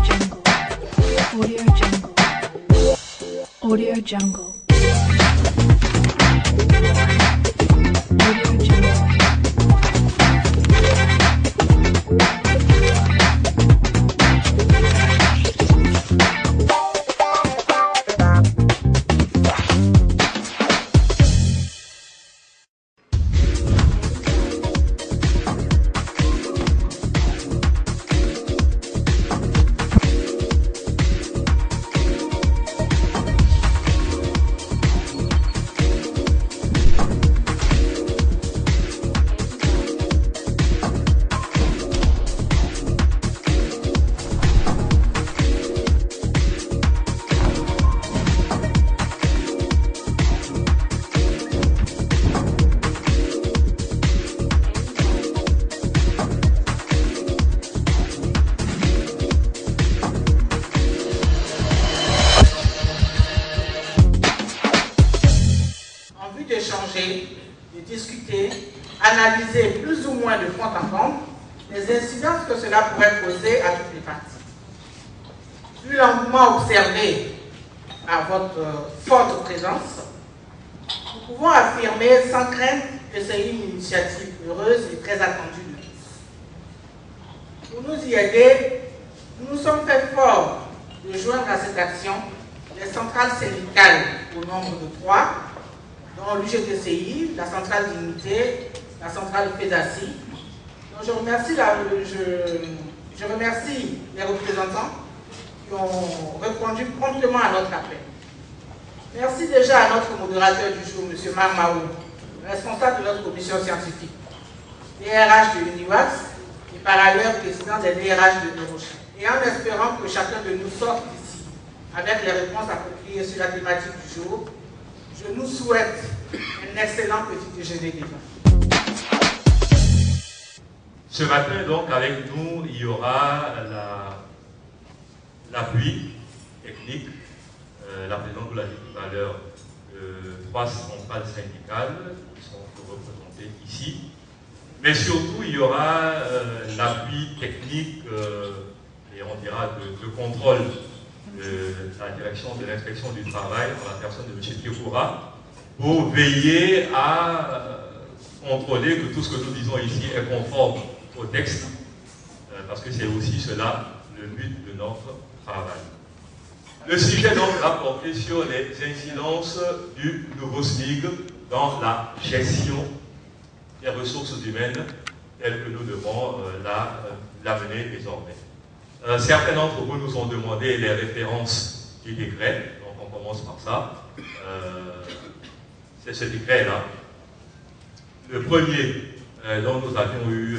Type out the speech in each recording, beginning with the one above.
Jungle. Audio Jungle. Audio Jungle. Audio Jungle. De discuter, analyser plus ou moins de fond en comble les incidences que cela pourrait causer à toutes les parties. Vu l'engouement observé à votre forte présence, nous pouvons affirmer sans crainte que c'est une initiative heureuse et très attendue de tous. Pour nous y aider, nous nous sommes fait fort de joindre à cette action les centrales syndicales au nombre de 3, dont l'UGTCI, la centrale d'unité, la centrale FEDACI. Donc je remercie les représentants qui ont répondu promptement à notre appel. Merci déjà à notre modérateur du jour, M. Marmaou, responsable de notre commission scientifique, DRH de l'UNIWAX et par ailleurs président des DRH de Neurocha. Et en espérant que chacun de nous sorte d'ici avec les réponses appropriées sur la thématique du jour, je nous souhaite un excellent petit déjeuner débat. Ce matin, donc, avec nous, il y aura l'appui technique, la présidente vous l'a dit tout à l'heure, 3 centrales syndicales qui sont représentées ici. Mais surtout, il y aura l'appui technique, et on dira de contrôle de la direction de l'inspection du travail en la personne de M. Kikoura pour veiller à contrôler que tout ce que nous disons ici est conforme au texte, parce que c'est aussi cela le but de notre travail. Le sujet donc va porter sur les incidences du nouveau SMIG dans la gestion des ressources humaines telles que nous devons l'amener désormais. Certains d'entre vous nous ont demandé les références du décret, donc on commence par ça. C'est ce décret-là. Le premier dont nous avions eu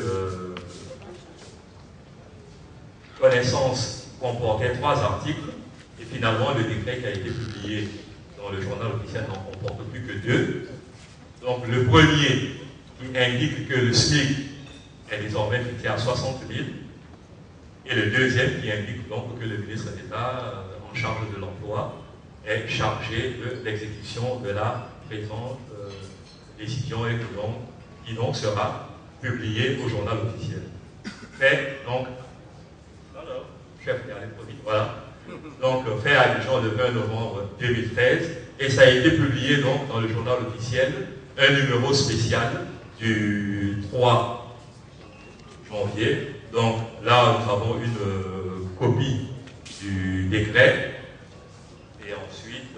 connaissance comportait 3 articles, et finalement le décret qui a été publié dans le journal officiel n'en comporte plus que 2. Donc le premier qui indique que le SMIC est désormais fixé à 60 000, et le deuxième qui indique donc que le ministre d'État en charge de l'emploi est chargé de l'exécution de la présente décision et qui donc sera publiée au journal officiel. Fait donc, chef, voilà. Donc fait allusion le 20 novembre 2013, et ça a été publié donc dans le journal officiel, un numéro spécial du 3 janvier. Donc là, nous avons une copie du décret. Et ensuite,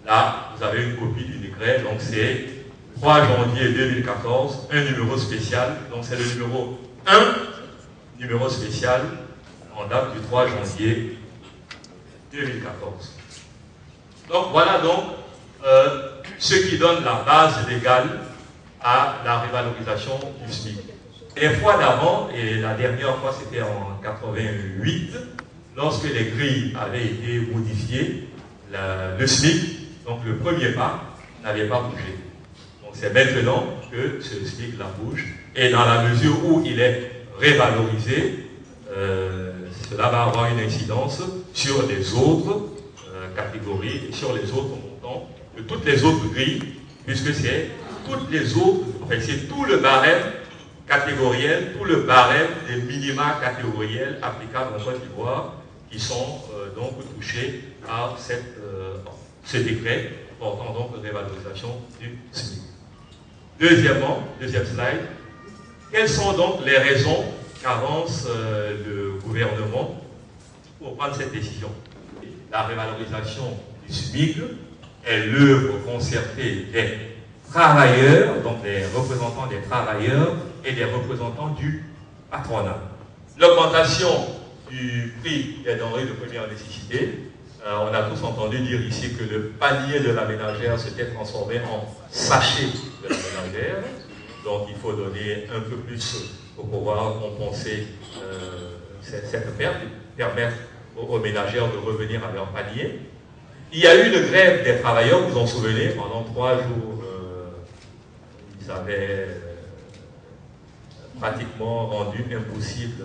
là, vous avez une copie du décret. Donc c'est 3 janvier 2014, un numéro spécial. Donc c'est le numéro 1, numéro spécial, en date du 3 janvier 2014. Donc voilà donc ce qui donne la base légale à la révalorisation du SMIC. Les fois d'avant, et la dernière fois c'était en 88, lorsque les grilles avaient été modifiées, le SMIC, donc le premier pas, n'avait pas bougé. Donc c'est maintenant que ce SMIC-là bouge, et dans la mesure où il est révalorisé, cela va avoir une incidence sur les autres catégories, et sur les autres montants, de toutes les autres grilles, puisque c'est toutes les autres, enfin c'est tout le barème catégoriels, tout le barème des minima catégoriels applicables en Côte d'Ivoire qui sont donc touchés par ce décret portant donc révalorisation du SMIC. Deuxièmement, deuxième slide, quelles sont donc les raisons qu'avance le gouvernement pour prendre cette décision? La révalorisation du SMIC est l'œuvre concertée des travailleurs, donc des représentants des travailleurs et des représentants du patronat. L'augmentation du prix des denrées de première nécessité, on a tous entendu dire ici que le panier de la ménagère s'était transformé en sachet de la ménagère, donc il faut donner un peu plus pour pouvoir compenser cette perte, permettre aux ménagères de revenir à leur panier. Il y a eu une grève des travailleurs, vous vous en souvenez, pendant 3 jours, ils avaient pratiquement rendu impossible,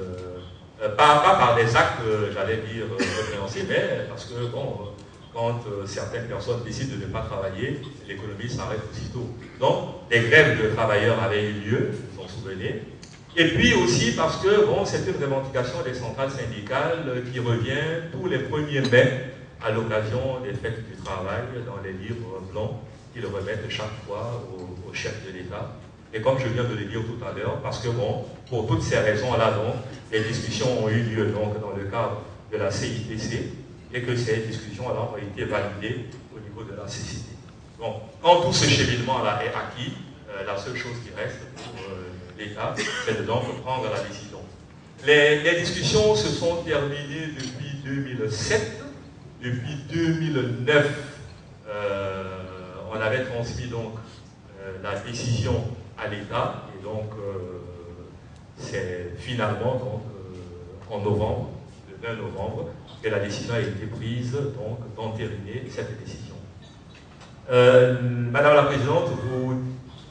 pas par des actes, j'allais dire, répréhensibles, mais parce que, bon, quand certaines personnes décident de ne pas travailler, l'économie s'arrête aussitôt. Donc, des grèves de travailleurs avaient eu lieu, vous vous en souvenez. Et puis aussi parce que, bon, c'est une revendication des centrales syndicales qui revient tous les 1er mai à l'occasion des fêtes du travail dans les livres blancs qu'ils remettent chaque fois au chef de l'État. Et comme je viens de le dire tout à l'heure, parce que, bon, pour toutes ces raisons-là, donc, les discussions ont eu lieu donc, dans le cadre de la CIPC et que ces discussions-là ont été validées au niveau de la CCT. Donc, quand tout ce cheminement-là est acquis, la seule chose qui reste pour l'État, c'est de donc prendre la décision. Les discussions se sont terminées depuis 2007. Depuis 2009, on avait transmis donc la décision à l'État et donc c'est finalement donc, en novembre, le 20 novembre, que la décision a été prise donc d'entériner cette décision. Madame la Présidente, vous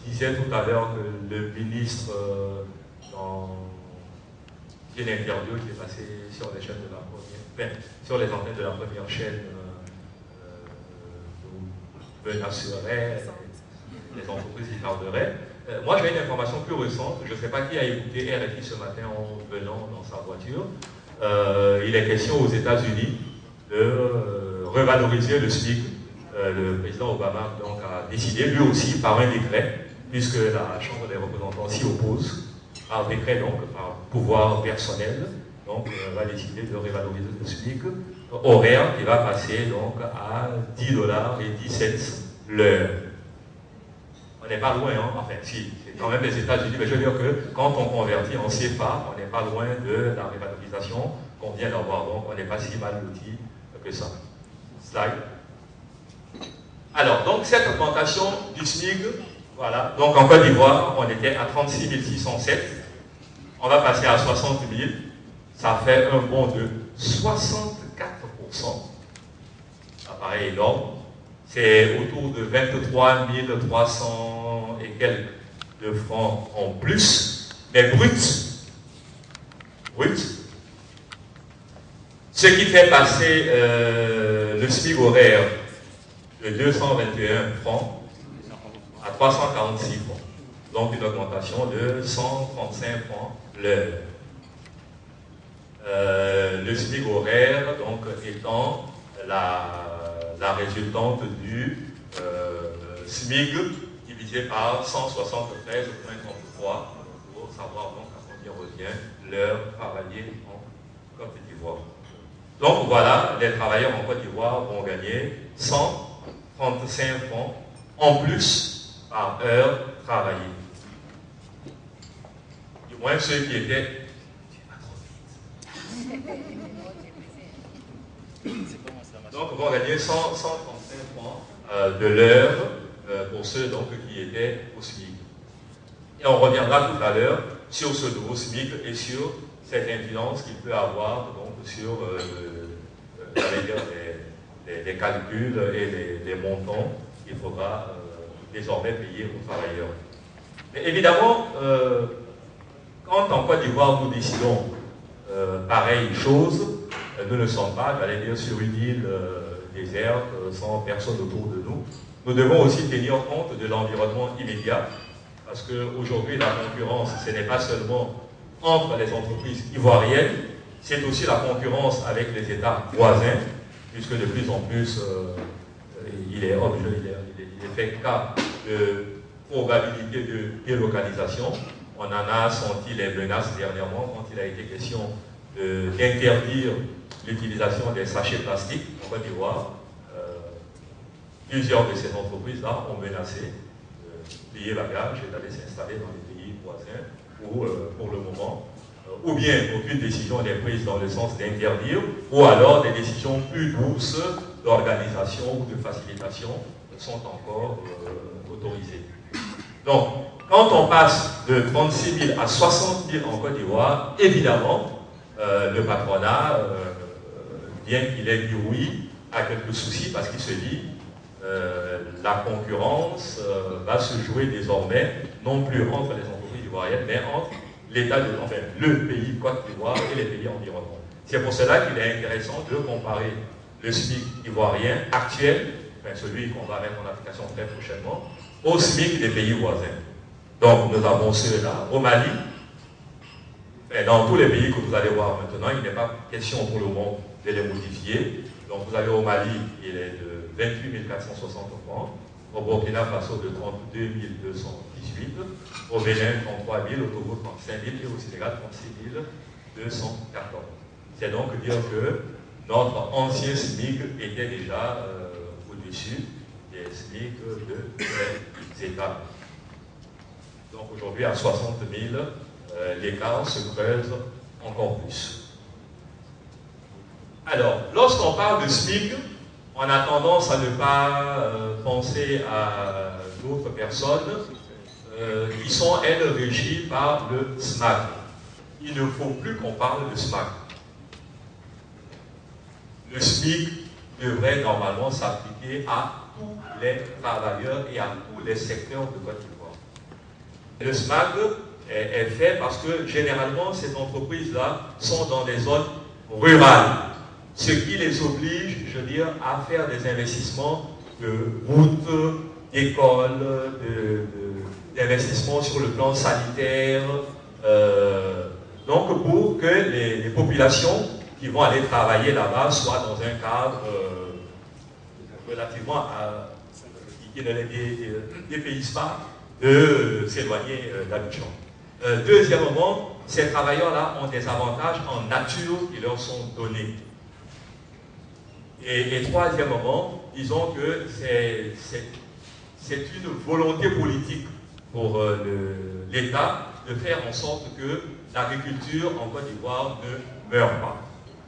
disiez tout à l'heure que le ministre dans une interview qui est passée sur les chaînes de la première, sur les antennes de la première chaîne, vous menacerait, les entreprises y tarderaient. Moi, j'ai une information plus récente. Je ne sais pas qui a écouté RFI ce matin en venant dans sa voiture. Il est question aux États-Unis de revaloriser le SMIC. Le président Obama donc, a décidé, lui aussi, par un décret, puisque la Chambre des représentants s'y oppose, par décret, donc, par pouvoir personnel, donc, va décider de revaloriser le SMIC horaire qui va passer donc, à $10.10 l'heure. On n'est pas loin, hein? Enfin, si, c'est quand même les États-Unis, mais je veux dire que quand on convertit en CFA, on n'est pas loin de la revalorisation qu'on vient d'avoir, donc on n'est pas si mal loti que ça. Slide. Alors, donc cette augmentation du SMIC, voilà, donc en Côte d'Ivoire, on était à 36 607, on va passer à 60 000, ça fait un bond de 64%. Ça paraît énorme. C'est autour de 23 300 et quelques de francs en plus, mais brut. Ce qui fait passer le SMIC horaire de 221 francs à 346 francs. Donc une augmentation de 135 francs l'heure. Le SMIC horaire donc, étant la résultante du SMIC divisé par 173,33 pour savoir donc à combien revient l'heure travaillée en Côte d'Ivoire. Donc voilà, les travailleurs en Côte d'Ivoire vont gagner 135 francs en plus par heure travaillée. Du moins ceux qui étaient... Donc vont gagner 135 francs de l'heure pour ceux donc, qui étaient au SMIC. Et on reviendra tout à l'heure sur ce nouveau SMIC et sur cette influence qu'il peut avoir donc, sur les calculs et les montants qu'il faudra désormais payer aux travailleurs. Mais évidemment, quand en Côte d'Ivoire nous décidons pareille chose, nous ne sommes pas, j'allais dire, sur une île déserte, sans personne autour de nous. Nous devons aussi tenir compte de l'environnement immédiat, parce qu'aujourd'hui, la concurrence, ce n'est pas seulement entre les entreprises ivoiriennes, c'est aussi la concurrence avec les États voisins, puisque de plus en plus, il est fait cas de probabilité de délocalisation. On en a senti les menaces dernièrement quand il a été question d'interdire l'utilisation des sachets plastiques en Côte d'Ivoire. Plusieurs de ces entreprises-là ont menacé de plier bagage et d'aller s'installer dans les pays voisins où, pour le moment, ou bien aucune décision n'est prise dans le sens d'interdire, ou alors des décisions plus douces d'organisation ou de facilitation sont encore autorisées. Donc, quand on passe de 36 000 à 60 000 en Côte d'Ivoire, évidemment, le patronat, bien qu'il ait dit oui, a quelques soucis parce qu'il se dit la concurrence va se jouer désormais, non plus entre les entreprises ivoiriennes, mais entre enfin, le pays Côte d'Ivoire et les pays environnants. C'est pour cela qu'il est intéressant de comparer le SMIC ivoirien actuel, enfin celui qu'on va mettre en application très prochainement, au SMIC des pays voisins. Donc nous avons ceux-là au Mali, et dans tous les pays que vous allez voir maintenant, il n'est pas question pour le moment de les modifier. Donc vous avez au Mali, il est de 28 460 francs, au Burkina Faso de 32 218, au Bénin 33 000, au Togo 35 000 et au Sénégal 36 214. C'est donc dire que notre ancien SMIC était déjà au-dessus des SMIC de ces États. Donc aujourd'hui, à 60 000, l'écart se creuse encore plus. Alors, lorsqu'on parle de SMIC, on a tendance à ne pas penser à d'autres personnes qui sont, elles, régies par le SMAC. Il ne faut plus qu'on parle de SMAC. Le SMIC devrait normalement s'appliquer à tous les travailleurs et à tous les secteurs de Côte d'Ivoire. Le SMAC est fait parce que généralement ces entreprises-là sont dans des zones rurales, ce qui les oblige, je veux dire, à faire des investissements de routes, d'écoles, d'investissements sur le plan sanitaire, donc pour que les populations qui vont aller travailler là-bas soient dans un cadre relativement qui ne les dépayse pas de s'éloigner d'Abidjan. Deuxièmement, ces travailleurs-là ont des avantages en nature qui leur sont donnés. Et troisièmement, disons que c'est une volonté politique pour l'État de faire en sorte que l'agriculture en Côte d'Ivoire ne meure pas.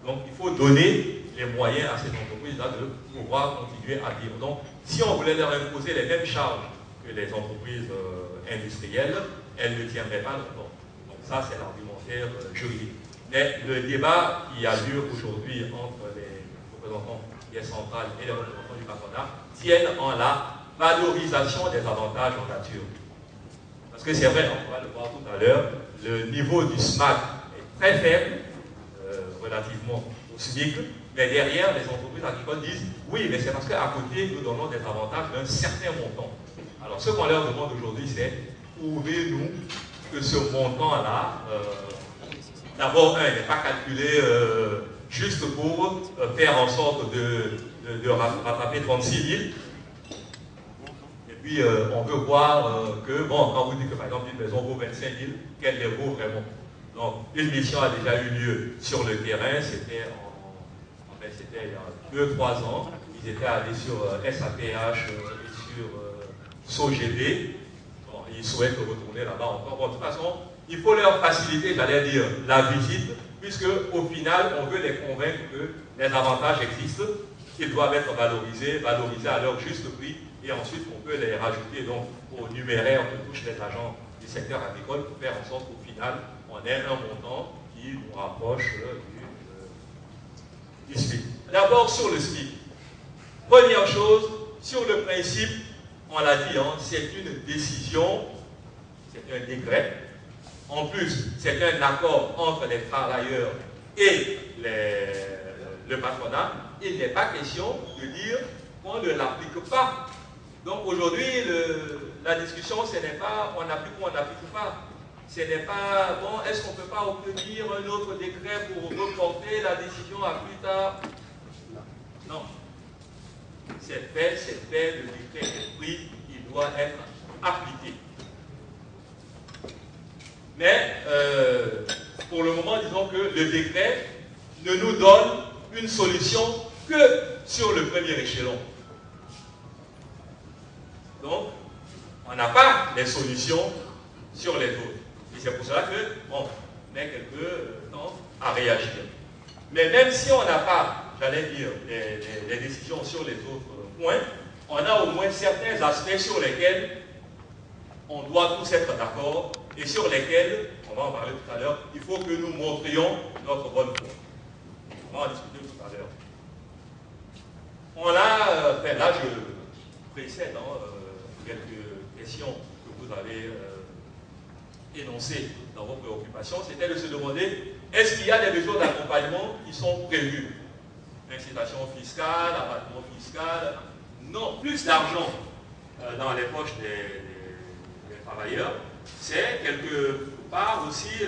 Donc il faut donner les moyens à ces entreprises-là de pouvoir continuer à vivre. Donc si on voulait leur imposer les mêmes charges que les entreprises industrielles, elles ne tiendraient pas longtemps. Donc ça, c'est l'argumentaire juridique. Mais le débat qui a lieu aujourd'hui entre les représentants des centrales et les représentants du patronat tiennent en la valorisation des avantages en nature. Parce que c'est vrai, on va le voir tout à l'heure, le niveau du SMAC est très faible relativement au SMIC, mais derrière, les entreprises agricoles disent oui, mais c'est parce qu'à côté, nous donnons des avantages d'un certain montant. Alors, ce qu'on leur demande aujourd'hui, c'est prouvez-nous que ce montant-là, d'abord, il n'est pas calculé juste pour faire en sorte de rattraper 36 000. Et puis, on veut voir que, bon, quand vous dites que par exemple une maison vaut 25 000, qu'elle les vaut vraiment. Donc, une mission a déjà eu lieu sur le terrain, c'était il y a 2-3 ans. Ils étaient allés sur SAPH et sur SOGB. Bon, ils souhaitent retourner là-bas encore. Bon, de toute façon, il faut leur faciliter, j'allais dire, la visite, puisque au final, on veut les convaincre que les avantages existent, qu'ils doivent être valorisés à leur juste prix, et ensuite on peut les rajouter donc au numéraire que touchent les agents du secteur agricole pour faire en sorte qu'au final, on ait un montant qui nous rapproche du SMIC. D'abord sur le SMIC. Première chose, sur le principe, on l'a dit, hein, c'est une décision, c'est un décret. En plus, c'est un accord entre les travailleurs et le patronat. Il n'est pas question de dire qu'on ne l'applique pas. Donc aujourd'hui, la discussion, ce n'est pas on applique ou on n'applique pas. Ce n'est pas, bon, est-ce qu'on ne peut pas obtenir un autre décret pour reporter la décision à plus tard? Non. C'est fait, le décret est pris, il doit être appliqué. Mais, pour le moment, disons que le décret ne nous donne une solution que sur le premier échelon. Donc, on n'a pas les solutions sur les autres. Et c'est pour cela qu'on met quelques temps à réagir. Mais même si on n'a pas, j'allais dire, les décisions sur les autres points, on a au moins certains aspects sur lesquels on doit tous être d'accord et sur lesquels, on va en parler tout à l'heure, il faut que nous montrions notre bonne foi. On va en discuter tout à l'heure. On a, enfin là je précède quelques questions que vous avez énoncées dans vos préoccupations, c'était de se demander, est-ce qu'il y a des mesures d'accompagnement qui sont prévues? Incitation fiscale, abattement fiscal? Non, plus d'argent dans les poches des travailleurs, c'est quelque part aussi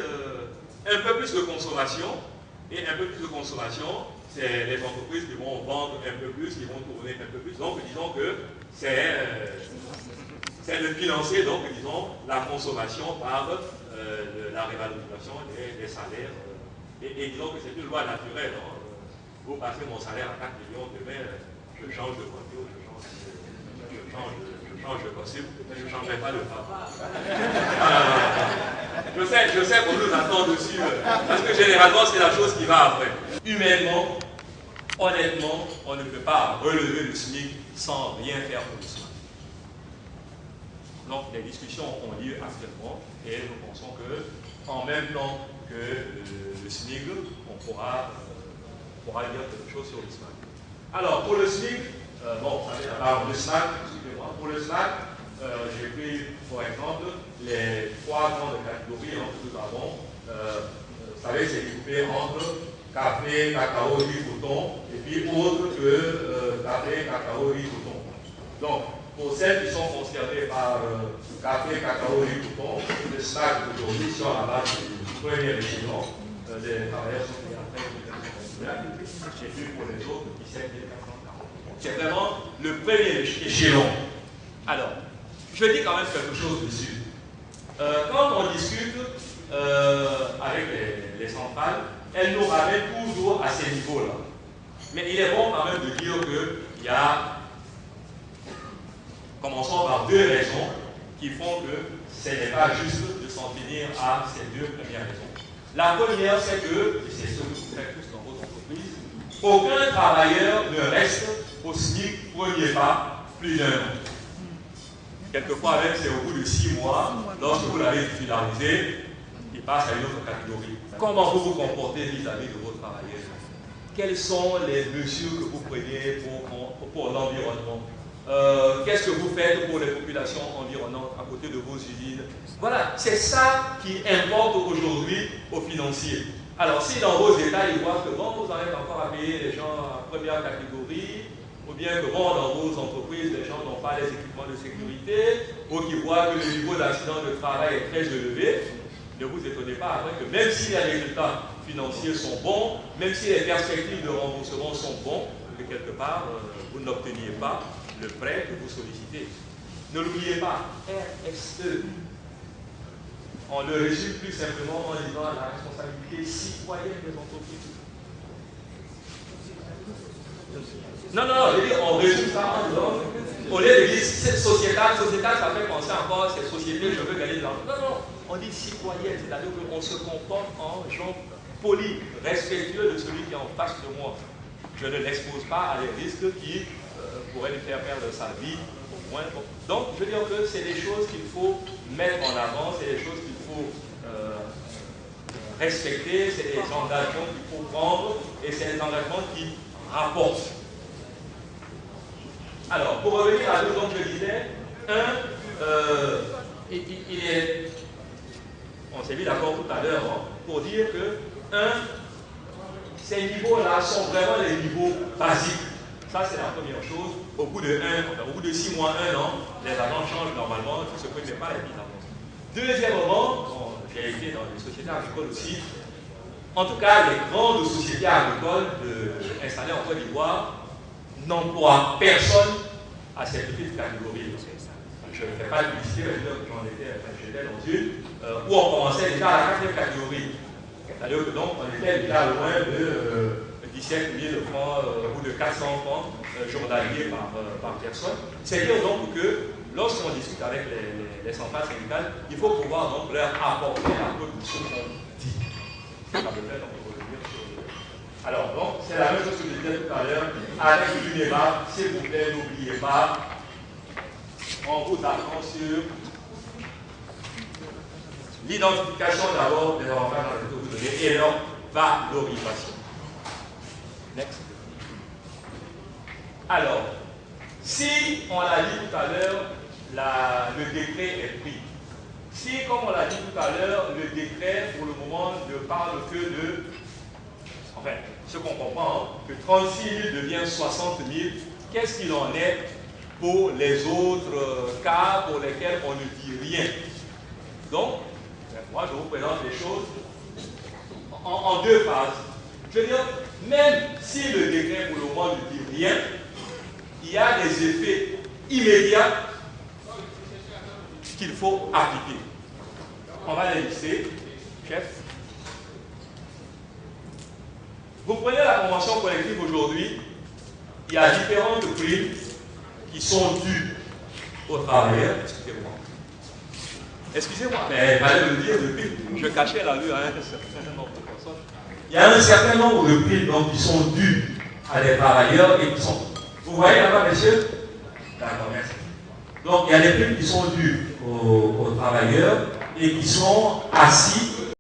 un peu plus de consommation, et un peu plus de consommation, c'est les entreprises qui vont vendre un peu plus, qui vont tourner un peu plus. Donc, disons que c'est de financer, donc, disons, la consommation par la révalorisation des salaires. Et disons que c'est une loi naturelle. Hein. Vous passez mon salaire à 4 millions, demain, je change de voiture, je change de costume, mais je ne changerai pas de papa. Je sais qu'on nous attend dessus, parce que généralement, c'est la chose qui va après. Humainement, honnêtement, on ne peut pas relever le SMIC sans rien faire pour le SMIC. Donc, les discussions ont lieu actuellement et nous pensons qu'en même temps que le SMIC, on pourra dire quelque chose sur le SMIC. Alors, pour le SMIC, le SMAC, excusez-moi, pour le SMAC, j'ai pris, pour exemple, les 3 grandes catégories que nous avons. Vous savez, c'est découpé entre café, cacao, riz, coton, et puis autre que café, cacao, riz, coton. Donc, pour celles qui sont concernées par café, cacao, riz, coton, le SMAC d'aujourd'hui sur la base du premier échelon, les travailleurs sont payés après et puis pour les autres qui sont 440. C'est vraiment le premier échelon. Alors, je dis quand même quelque chose dessus. Quand on discute avec les centrales, elles nous ramènent toujours à ces niveaux-là. Mais il est bon quand même de dire qu'il y a, commençons par 2 raisons qui font que ce n'est pas juste de s'en tenir à ces 2 premières raisons. La première, c'est que, et c'est ce que vous faites tous dans votre entreprise, aucun travailleur ne reste au SMIC premier pas plus d'1 an. Quelquefois, même, c'est au bout de 6 mois, lorsque vous l'avez titularisé, il passe à une autre catégorie. Comment vous vous comportez vis-à-vis de vos travailleurs? Quelles sont les mesures que vous prenez pour l'environnement? Qu'est-ce que vous faites pour les populations environnantes à côté de vos usines? Voilà, c'est ça qui importe aujourd'hui aux financiers. Alors, si dans vos États, ils voient que bon, vous en êtes encore à payer les gens en première catégorie, ou bien que bon, dans vos entreprises, les gens n'ont pas les équipements de sécurité, ou qu'ils voient que le niveau d'accident de travail est très élevé, ne vous étonnez pas après que même si les résultats financiers sont bons, même si les perspectives de remboursement sont bons, que quelque part, vous n'obteniez pas le prêt que vous sollicitez. Ne l'oubliez pas, RSE. On le résume plus simplement en disant la responsabilité citoyenne des entreprises. Non, je veux dire, on résume ça en disant, au lieu de dire sociétal, ça fait penser encore à cette société, je veux gagner de l'argent. Non, on dit citoyenne, c'est-à-dire qu'on se comporte en gens polis, respectueux de celui qui est en face de moi. Je ne l'expose pas à des risques qui pourraient lui faire perdre sa vie au moins. Donc, je veux dire que c'est des choses qu'il faut mettre en avant, c'est des choses qu'il faut respecter, c'est des engagements qu'il faut prendre et c'est des engagements qui rapportent. Alors, pour revenir à deux dont je disais, on s'est mis d'accord tout à l'heure pour dire que, ces niveaux-là sont vraiment les niveaux basiques Ça, c'est la première chose. Au bout de 6 mois, 1 an, les agents changent normalement, tout ce que n'est pas évidemment. Deuxièmement, j'ai été dans les sociétés agricoles aussi. En tout cas, les grandes sociétés agricoles installées en Côte d'Ivoire n'emploient personne à cette petite catégorie. Je ne fais pas de publicité, mais j'étais dans une où on commençait déjà à la 4e catégorie. C'est-à-dire que donc on était déjà loin de 17 000 francs ou de 400 francs journaliers par personne. C'est-à-dire donc que lorsqu'on discute avec les centrales syndicales, il faut pouvoir donc leur apporter un peu de ce qu'on dit. Ça peut faire donc revenir sur le... Alors donc, c'est la même chose que je disais tout à l'heure, avec l'UNEMA, s'il vous plaît, n'oubliez pas, on vous attend sur l'identification d'abord des avantages dans les taux de données et leur valorisation. Next. Alors, si on l'a dit tout à l'heure, le décret est pris. Si, comme on l'a dit tout à l'heure, le décret pour le moment ne parle que de, enfin, ce qu'on comprend, que 36 000 devient 60 000, qu'est-ce qu'il en est pour les autres cas pour lesquels on ne dit rien? Donc, moi je vous présente les choses en 2 phases. Je veux dire, même si le décret pour le moment ne dit rien, il y a des effets immédiats qu'il faut appliquer. On va les lister, chef. Vous prenez la convention collective aujourd'hui, il y a différentes primes qui sont dues aux travailleurs. Excusez-moi. Excusez-moi, mais il fallait le dire depuis. Je cachais la vue à un certain nombre de personnes. Il y a un certain nombre de primes donc, qui sont dues à des travailleurs et qui sont. Vous voyez là-bas, messieurs? D'accord, merci. Donc il y a des primes qui sont dues aux travailleurs et qui sont assis